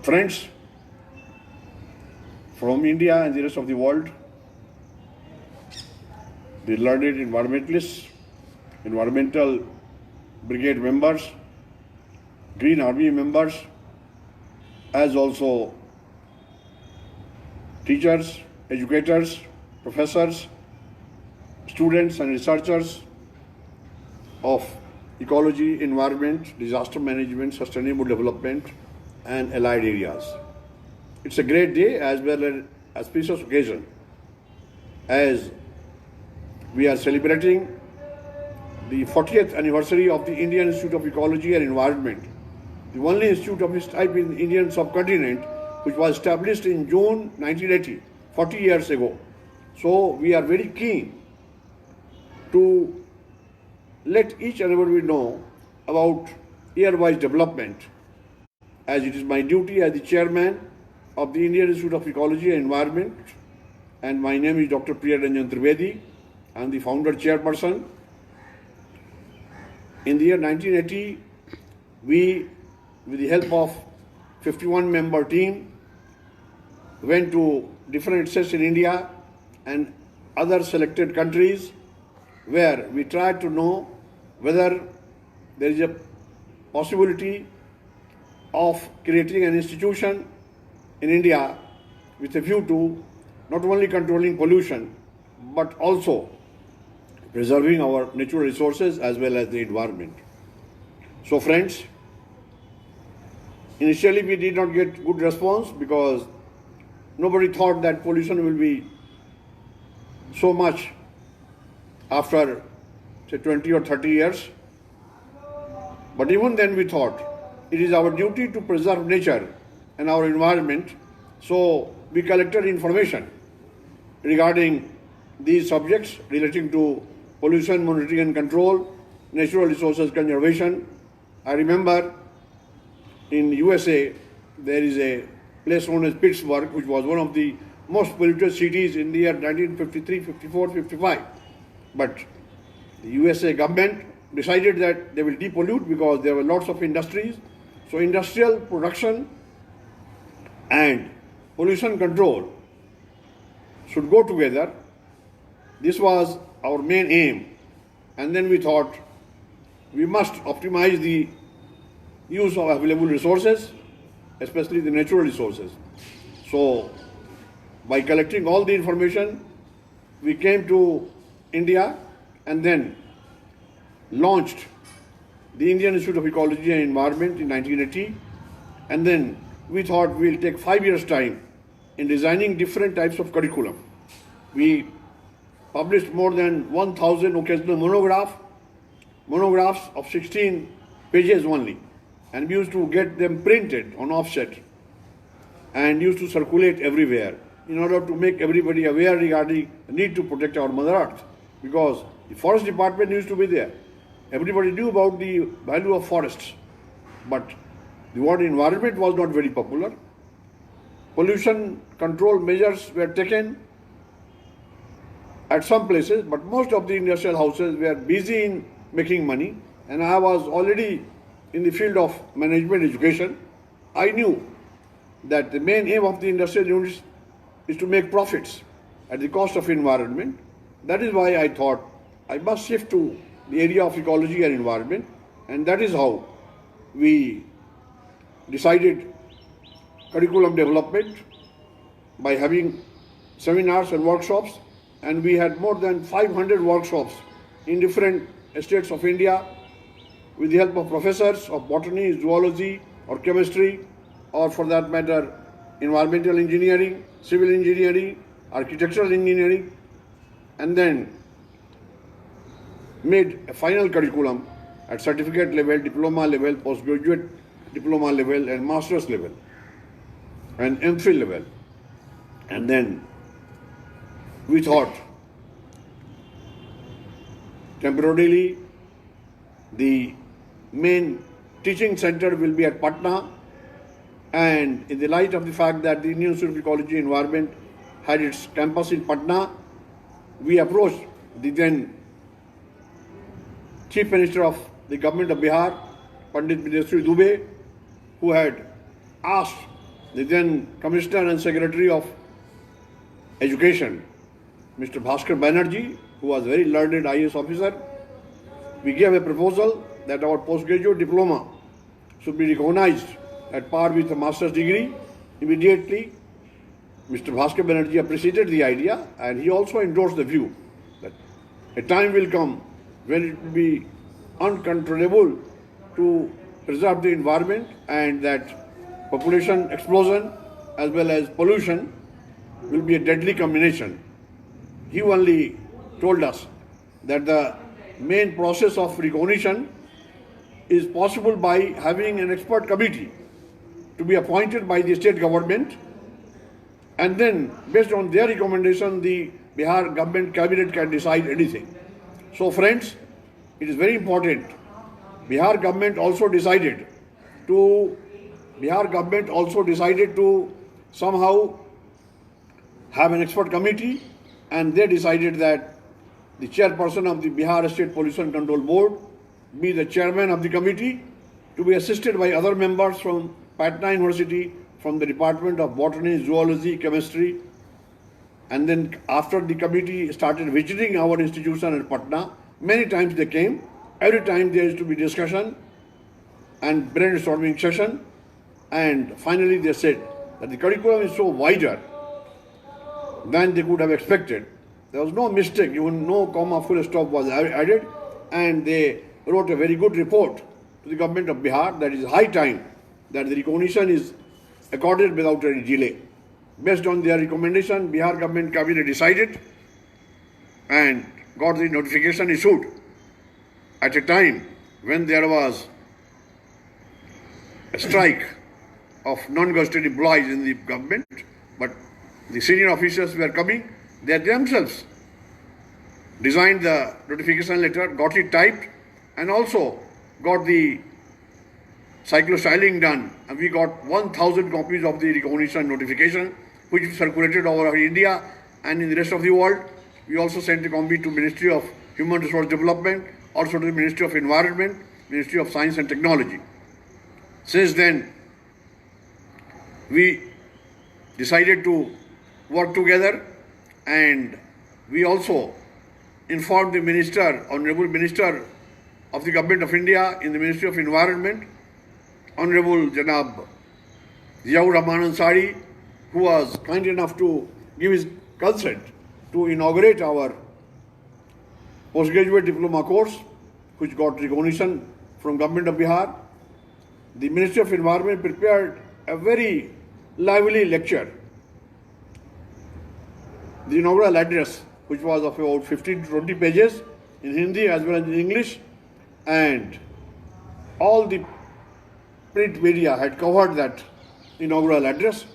friends from India and the rest of the world, the learned environmentalists, environmental brigade members, Green Army members, as also teachers, educators, professors, students and researchers of ecology, environment, disaster management, sustainable development and allied areas. It's a great day as well as auspicious occasion as we are celebrating the 40th anniversary of the Indian Institute of Ecology and Environment, the only institute of its type in the Indian subcontinent, which was established in June 1980, 40 years ago. So we are very keen to let each and everybody know about year-wise development, as it is my duty as the chairman of the Indian Institute of Ecology and Environment, and my name is Dr. Priya Ranjan Trivedi. I am the founder chairperson. In the year 1980, we, with the help of 51-member team, went to different states in India and other selected countries where we tried to know whether there is a possibility of creating an institution in India with a view to not only controlling pollution but also preserving our natural resources as well as the environment. So friends, initially we did not get good response because nobody thought that pollution will be so much after say 20 or 30 years. But even then we thought it is our duty to preserve nature and our environment. So we collected information regarding these subjects relating to pollution monitoring and control, natural resources conservation. I remember in USA there is a place known as Pittsburgh, which was one of the most polluted cities in the year 1953, 54, 55. But the USA government decided that they will depollute because there were lots of industries. So industrial production and pollution control should go together. This was our main aim. And then we thought we must optimize the use of available resources, especially the natural resources. So by collecting all the information, we came to India and then launched the Indian Institute of Ecology and Environment in 1980. And then we thought we'll take 5 years' time in designing different types of curriculum. We published more than 1,000 occasional monographs of 16 pages only. And we used to get them printed on offset and used to circulate everywhere in order to make everybody aware regarding the need to protect our Mother Earth. Because the forest department used to be there. Everybody knew about the value of forests. But the word environment was not very popular. Pollution control measures were taken at some places, but most of the industrial houses were busy in making money. And I was already in the field of management education. I knew that the main aim of the industrial units is to make profits at the cost of environment. That is why I thought I must shift to the area of ecology and environment, and that is how we decided curriculum development by having seminars and workshops, and we had more than 500 workshops in different states of India with the help of professors of botany, zoology or chemistry, or for that matter environmental engineering, civil engineering, architectural engineering, and then made a final curriculum at certificate level, diploma level, postgraduate diploma level and master's level and MPhil level. And then we thought temporarily the main teaching center will be at Patna, and in the light of the fact that the Indian Institute of Ecology and Environment had its campus in Patna, we approached the then Chief Minister of the government of Bihar, Pandit Bidesri Dubey, who had asked the then Commissioner and Secretary of Education, Mr. Bhaskar Banerjee, who was a very learned IAS officer, we gave a proposal that our postgraduate diploma should be recognized at par with a master's degree immediately. Mr. Bhaskar Banerjee appreciated the idea, and he also endorsed the view that a time will come when it will be uncontrollable to preserve the environment, and that population explosion as well as pollution will be a deadly combination. He only told us that the main process of recognition is possible by having an expert committee to be appointed by the state government, and then based on their recommendation the Bihar government cabinet can decide anything. So friends, it is very important. Bihar government also decided to somehow have an expert committee, and they decided that the chairperson of the Bihar State Pollution Control Board be the chairman of the committee, to be assisted by other members from Patna University, from the Department of Botany, Zoology, Chemistry. And then after the committee started visiting our institution at Patna, many times they came. Every time there used to be discussion and brainstorming session. And finally they said that the curriculum is so wider than they could have expected. There was no mistake, even no comma, full stop was added, and they wrote a very good report to the government of Bihar that it is high time that the recognition is accorded without any delay. Based on their recommendation, Bihar government cabinet decided and got the notification issued at a time when there was a strike of non-gazetted employees in the government, but the senior officers were coming. They themselves designed the notification letter, got it typed, and also got the cyclostyling done. And we got 1,000 copies of the recognition notification, which circulated over India and in the rest of the world. We also sent a copy to Ministry of Human Resource Development, also to the Ministry of Environment, Ministry of Science and Technology. Since then, we decided to work together, and we also informed the Minister, Honorable Minister of the Government of India in the Ministry of Environment, Honorable Janab Ziaur Rahman Ansari, who was kind enough to give his consent to inaugurate our postgraduate diploma course, which got recognition from Government of Bihar. The Ministry of Environment prepared a very lively lecture, the inaugural address, which was of about 15 to 20 pages in Hindi as well as in English, and all the print media had covered that inaugural address.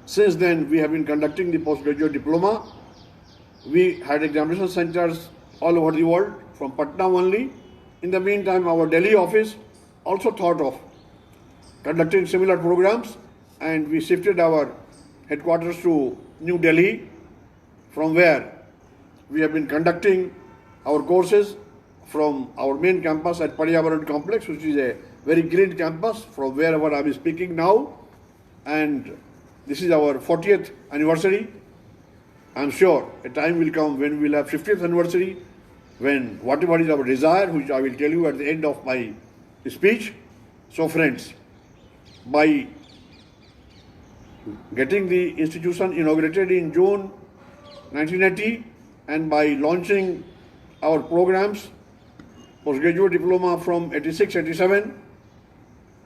Since then, we have been conducting the postgraduate diploma. We had examination centers all over the world, from Patna only. In the meantime, our Delhi office also thought of conducting similar programs, and we shifted our headquarters to New Delhi, from where we have been conducting our courses from our main campus at Paryavaran Complex, which is a very green campus from wherever I am speaking now. And this is our 40th anniversary. I am sure a time will come when we will have 50th anniversary, when whatever is our desire, which I will tell you at the end of my speech. So friends, by getting the institution inaugurated in June 1980 and by launching our programs, postgraduate diploma from 86-87,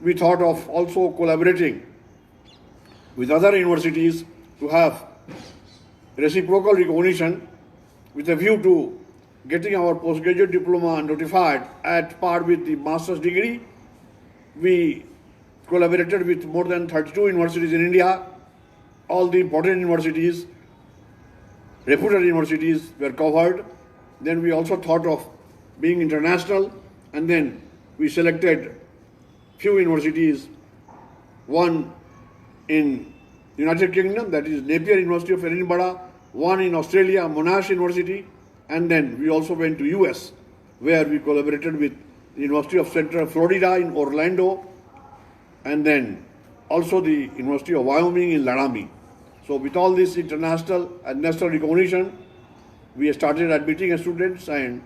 we thought of also collaborating with other universities to have reciprocal recognition with a view to getting our postgraduate diploma notified at par with the master's degree. We collaborated with more than 32 universities in India. All the important universities, reputed universities were covered. Then we also thought of being international, and then we selected few universities, one in United Kingdom, that is Napier University of Edinburgh, one in Australia, Monash University, and then we also went to US, where we collaborated with the University of Central Florida in Orlando, and then also the University of Wyoming in Laramie. So with all this international and national recognition, we started admitting students, and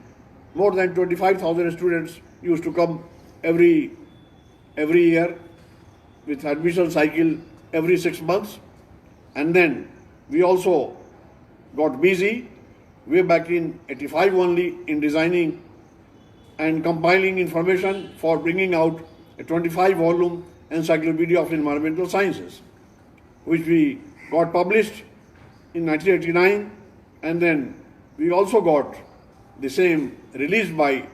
more than 25,000 students used to come every year with admission cycle every 6 months. And then we also got busy way back in 85 only in designing and compiling information for bringing out a 25-volume Encyclopedia of Environmental Sciences, which we got published in 1989, and then we also got the same released by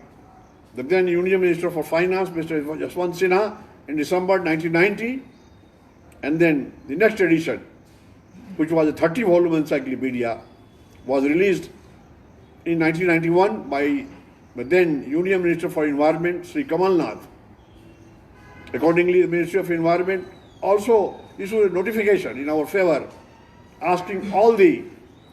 the then Union Minister for Finance, Mr. Yashwant Sinha, in December 1990, and then the next edition, which was a 30-volume encyclopedia, was released in 1991 by the then Union Minister for Environment, Sri Kamal Nath. Accordingly, the Ministry of Environment also issued a notification in our favor, asking all the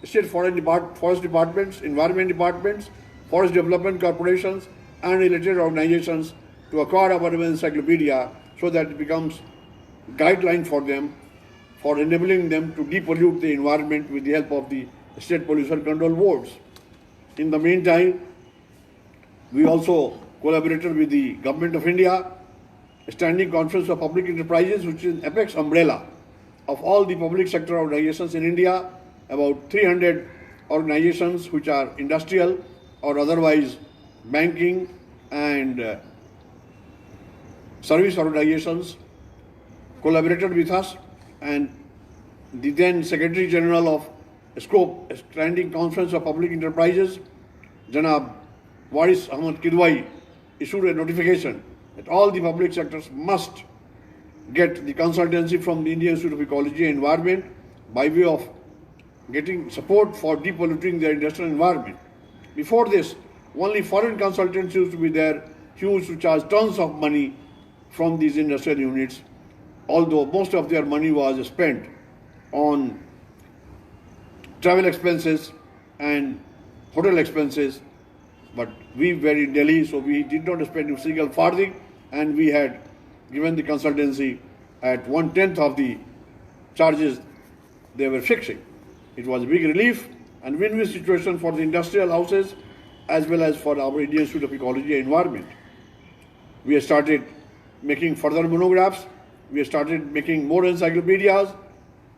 state forest departments, environment departments, forest development corporations, and related organizations to acquire our encyclopedia so that it becomes guideline for them, for enabling them to depollute the environment with the help of the state pollution control boards. In the meantime, we also collaborated with the Government of India, a Standing Conference of Public Enterprises, which is an apex umbrella of all the public sector organizations in India, about 300 organizations which are industrial or otherwise banking and service organizations collaborated with us, and the then Secretary General of SCOPE, a Standing Conference of Public Enterprises, Janab Waris Ahmad Kidwai, issued a notification that all the public sectors must get the consultancy from the Indian Institute of Ecology and Environment by way of getting support for depolluting their industrial environment. Before this, only foreign consultants used to be there, who used to charge tons of money from these industrial units, although most of their money was spent on travel expenses and hotel expenses. But we were in Delhi, so we did not spend a single farthing, and we had given the consultancy at 1/10 of the charges they were fixing. It was a big relief and win-win situation for the industrial houses as well as for our Indian Institute of Ecology and Environment. We have started making further monographs. We have started making more encyclopedias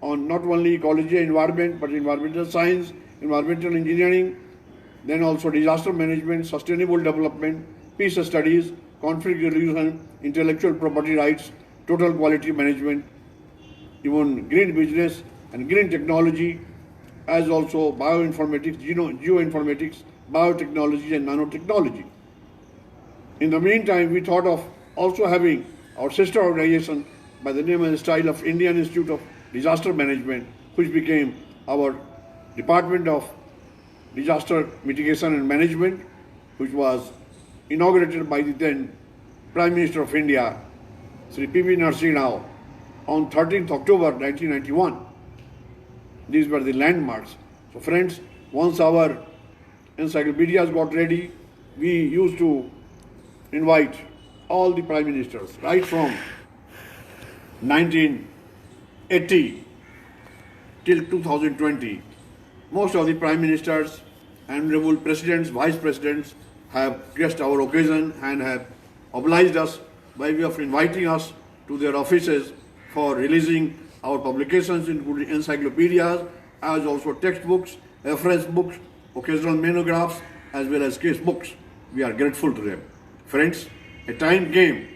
on not only ecology and environment, but environmental science, environmental engineering, then also disaster management, sustainable development, peace studies, conflict resolution, intellectual property rights, total quality management, even green business and green technology, as also bio-informatics, geo-informatics, biotechnology and nanotechnology. In the meantime, we thought of also having our sister organization by the name and style of Indian Institute of Disaster Management, which became our Department of Disaster Mitigation and Management, which was inaugurated by the then Prime Minister of India, Sri P.V. Narasimha Rao, on 13th October 1991. These were the landmarks. So friends, once our encyclopedias got ready, we used to invite all the Prime Ministers, right from 1980 till 2020. Most of the Prime Ministers, Honorable Presidents, Vice Presidents have graced our occasion and have obliged us by way of inviting us to their offices for releasing our publications, including encyclopedias, as also textbooks, reference books, occasional monographs, as well as case books. We are grateful to them. Friends, a time came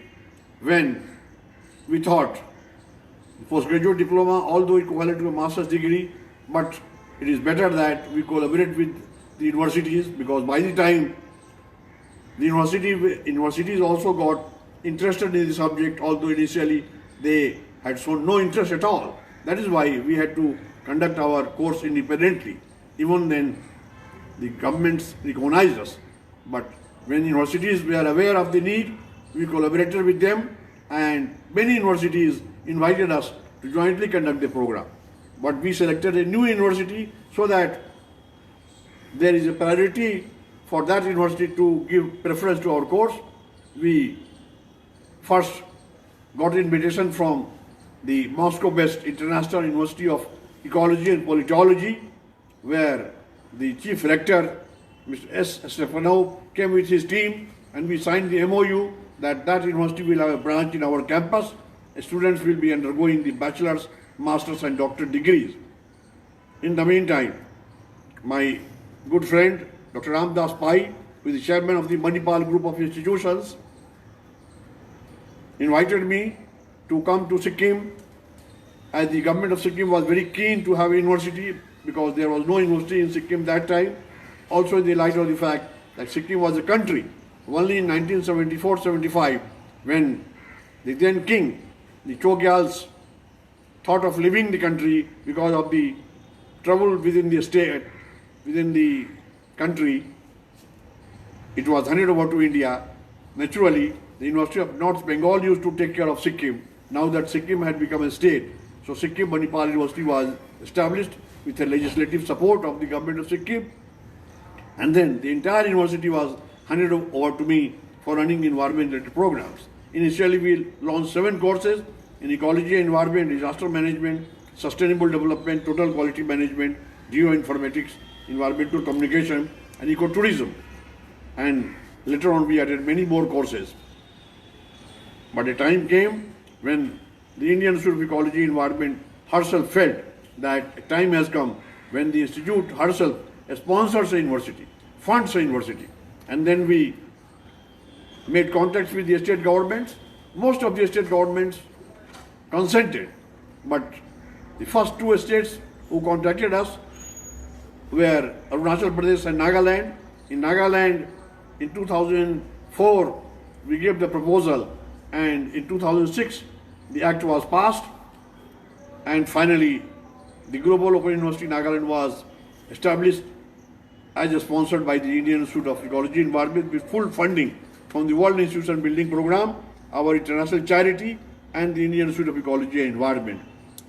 when we thought postgraduate diploma, although equivalent to a master's degree, but it is better that we collaborate with the universities, because by the time the universities also got interested in the subject, although initially they had shown no interest at all. That is why we had to conduct our course independently. Even then, the governments recognized us. But when universities were aware of the need, we collaborated with them, and many universities invited us to jointly conduct the program. But we selected a new university so that there is a priority for that university to give preference to our course. We first got invitation from the Moscow-based International University of Ecology and Politology, where the chief rector, Mr. S. Stefanov, came with his team, and we signed the MOU that university will have a branch in our campus. Students will be undergoing the bachelor's, master's and doctorate degrees. In the meantime, my good friend, Dr. Ramdas Pai, who is the chairman of the Manipal group of institutions, invited me to come to Sikkim, as the government of Sikkim was very keen to have a university because there was no university in Sikkim that time. Also in the light of the fact that Sikkim was a country only in 1974-75 when the then king, the Chogyals, thought of leaving the country because of the trouble within the state, within the country. It was handed over to India. Naturally, the University of North Bengal used to take care of Sikkim. Now that Sikkim had become a state, so Sikkim Manipal University was established with the legislative support of the government of Sikkim. And then the entire university was handed over to me for running environment-related programs. Initially, we launched 7 courses in ecology, environment, disaster management, sustainable development, total quality management, geo-informatics, environmental communication, and ecotourism. And later on, we added many more courses. But a time came when the Indian Institute of Ecology and Environment herself felt that a time has come when the institute herself sponsors a university, funds a university. And then we made contacts with the state governments. Most of the state governments consented, but the first 2 states who contacted us were Arunachal Pradesh and Nagaland. In Nagaland, in 2004, we gave the proposal, and in 2006, the act was passed, and finally, the Global Open University Nagaland was established as sponsored by the Indian Institute of Ecology and Environment with full funding from the World Institution Building Program, our international charity, and the Indian Institute of Ecology and Environment.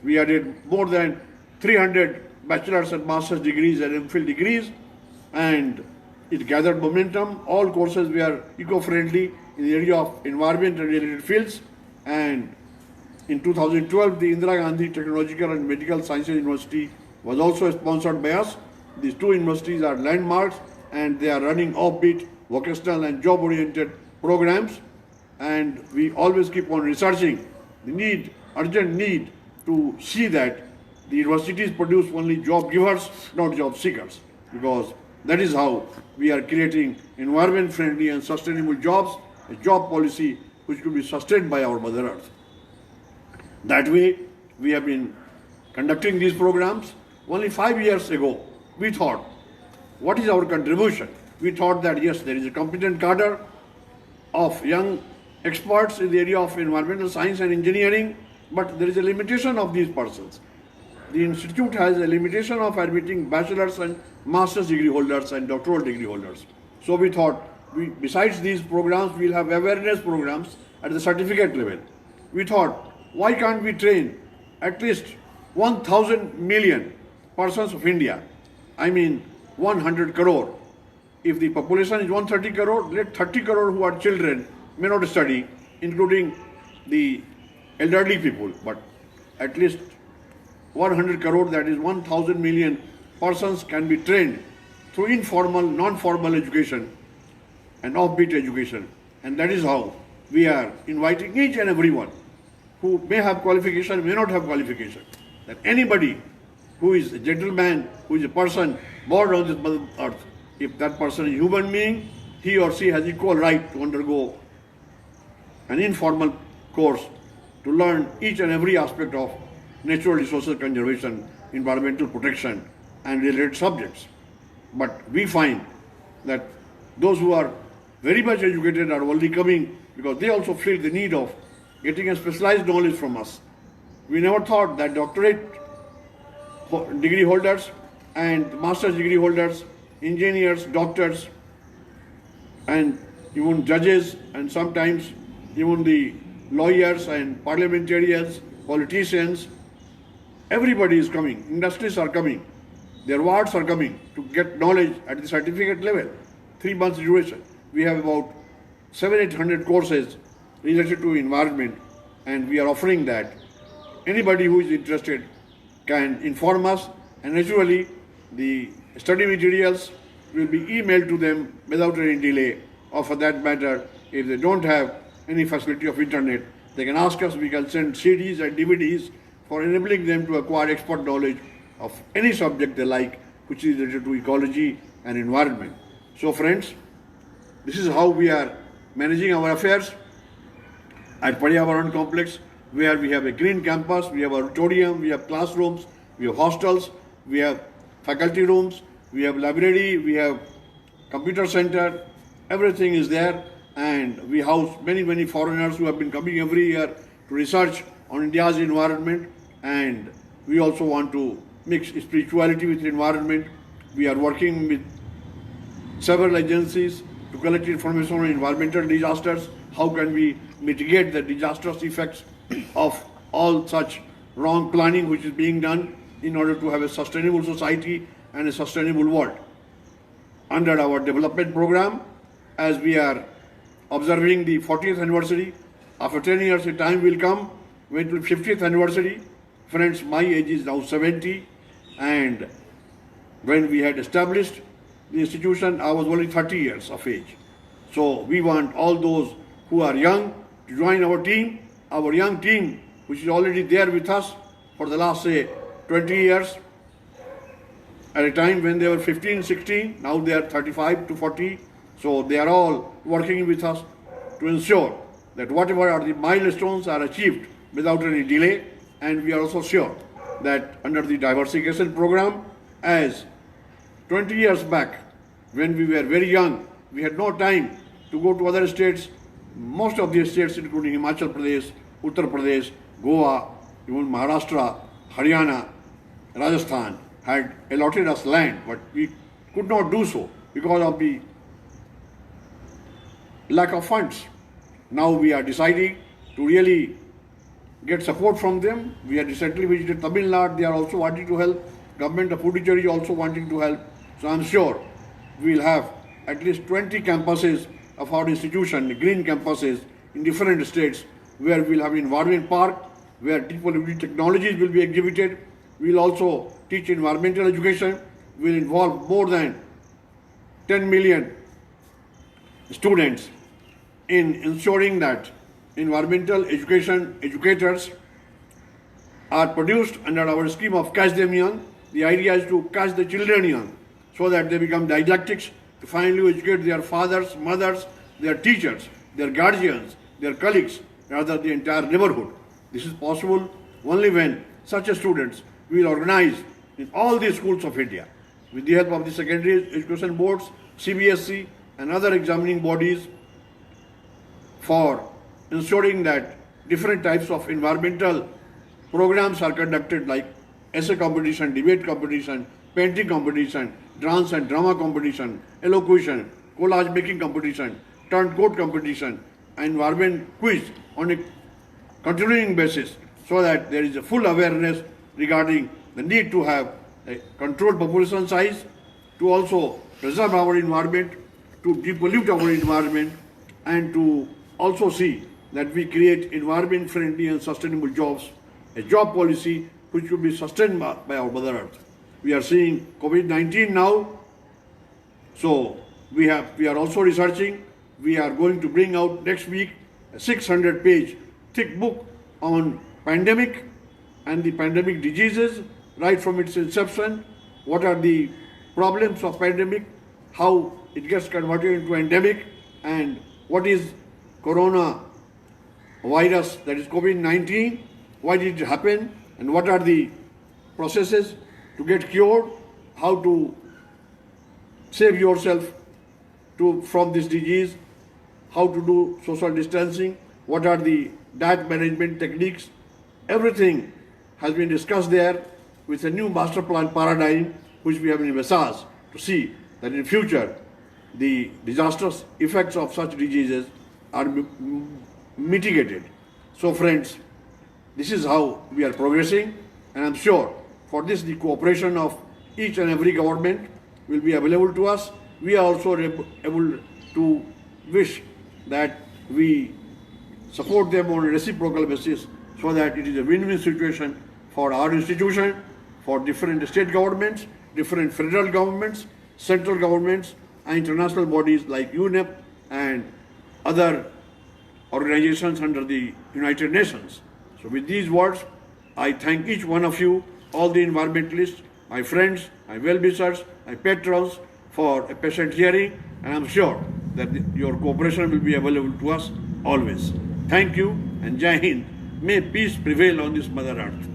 We added more than 300 bachelor's and master's degrees and MPhil degrees, and it gathered momentum. All courses were eco-friendly in the area of environment and related fields. And in 2012, the Indira Gandhi Technological and Medical Sciences University was also sponsored by us. These 2 universities are landmarks, and they are running offbeat, vocational and job-oriented programs. And we always keep on researching the need, urgent need to see that the universities produce only job givers, not job seekers, because that is how we are creating environment-friendly and sustainable jobs, a job policy which could be sustained by our Mother Earth. That way, we have been conducting these programs. Only 5 years ago, we thought, what is our contribution? We thought that yes, there is a competent cadre of young experts in the area of environmental science and engineering, but there is a limitation of these persons. The institute has a limitation of admitting bachelor's and master's degree holders and doctoral degree holders. So we thought, besides these programs, we'll have awareness programs at the certificate level. We thought, why can't we train at least 1,000 million persons of India? I mean, 100 crore. If the population is 130 crore, let 30 crore who are children may not study, including the elderly people, but at least 100 crore, that is 1,000 million persons can be trained through informal, non-formal education and offbeat education. And that is how we are inviting each and everyone who may have qualification, may not have qualification, that anybody who is a gentleman, who is a person born on this Mother Earth, if that person is a human being, he or she has equal right to undergo an informal course to learn each and every aspect of natural resources conservation, environmental protection, and related subjects. But we find that those who are very much educated are only coming because they also feel the need of getting a specialized knowledge from us. We never thought that doctorate degree holders and master's degree holders, engineers, doctors, and even judges, and sometimes even the lawyers and parliamentarians, politicians, everybody is coming, industries are coming, their wards are coming to get knowledge at the certificate level, 3 months duration. We have about 700-800 courses related to environment, and we are offering that anybody who is interested can inform us, and naturally the study materials will be emailed to them without any delay, or for that matter, if they don't have any facility of internet, they can ask us, we can send CDs and DVDs for enabling them to acquire expert knowledge of any subject they like, which is related to ecology and environment. So friends, this is how we are managing our affairs at Paryavaran Complex, where we have a green campus, we have a auditorium, we have classrooms, we have hostels, we have faculty rooms, we have library, we have computer center, everything is there, and we house many foreigners who have been coming every year to research on India's environment, and we also want to mix spirituality with environment. We are working with several agencies to collect information on environmental disasters. How can we mitigate the disastrous effects of all such wrong planning which is being done in order to have a sustainable society and a sustainable world. Under our development program, as we are observing the 40th anniversary, after 10 years a time will come when it will be 50th anniversary. Friends, my age is now 70, and when we had established the institution, I was only 30 years of age. So we want all those who are young to join our young team, which is already there with us for the last, say, 20 years. At a time when they were 15, 16, now they are 35 to 40. So they are all working with us to ensure that whatever are the milestones are achieved without any delay. And we are also sure that under the diversification program, as 20 years back, when we were very young, we had no time to go to other states. Most of the states, including Himachal Pradesh, Uttar Pradesh, Goa, even Maharashtra, Haryana, Rajasthan, had allotted us land, but we could not do so because of the lack of funds. Now we are deciding to really get support from them. We have recently visited Tamil Nadu. They are also wanting to help. Government of Puducherry is also wanting to help. So I am sure we will have at least 20 campuses of our institution, green campuses in different states, where we will have environment park, where deep technologies will be exhibited. We will also teach environmental education. We will involve more than 10 million students in ensuring that environmental education educators are produced under our scheme of Catch Them Young. The idea is to catch the children young so that they become didactics, to finally educate their fathers, mothers, their teachers, their guardians, their colleagues, rather the entire neighborhood. This is possible only when such students will organize in all the schools of India with the help of the secondary education boards, CBSE and other examining bodies, for ensuring that different types of environmental programs are conducted, like essay competition, debate competition, painting competition, dance and drama competition, elocution, collage making competition, turncoat competition, environment quiz on a continuing basis, so that there is a full awareness regarding the need to have a controlled population size, to also preserve our environment, to depollute our environment, and to also see that we create environment-friendly and sustainable jobs, a job policy which will be sustained by our Mother Earth. We are seeing COVID-19 now, so we are also researching. We are going to bring out next week a 600-page thick book on pandemic and the pandemic diseases, right from its inception, what are the problems of pandemic, how it gets converted into endemic, and what is corona virus, that is COVID-19, why did it happen, and what are the processes to get cured, how to save yourself from this disease, how to do social distancing, what are the diet management techniques. Everything has been discussed there with a new master plan paradigm which we have envisaged to see that in future the disastrous effects of such diseases are mitigated. So friends, this is how we are progressing, and I am sure for this the cooperation of each and every government will be available to us. We are also able to wish that we support them on a reciprocal basis so that it is a win-win situation for our institution, for different state governments, different federal governments, central governments, and international bodies like UNEP and other organizations under the United Nations. So with these words, I thank each one of you, all the environmentalists, my friends, my well-wishers, my patrons, for a patient hearing, and I'm sure that your cooperation will be available to us always. Thank you, and Jai Hind. May peace prevail on this Mother Earth.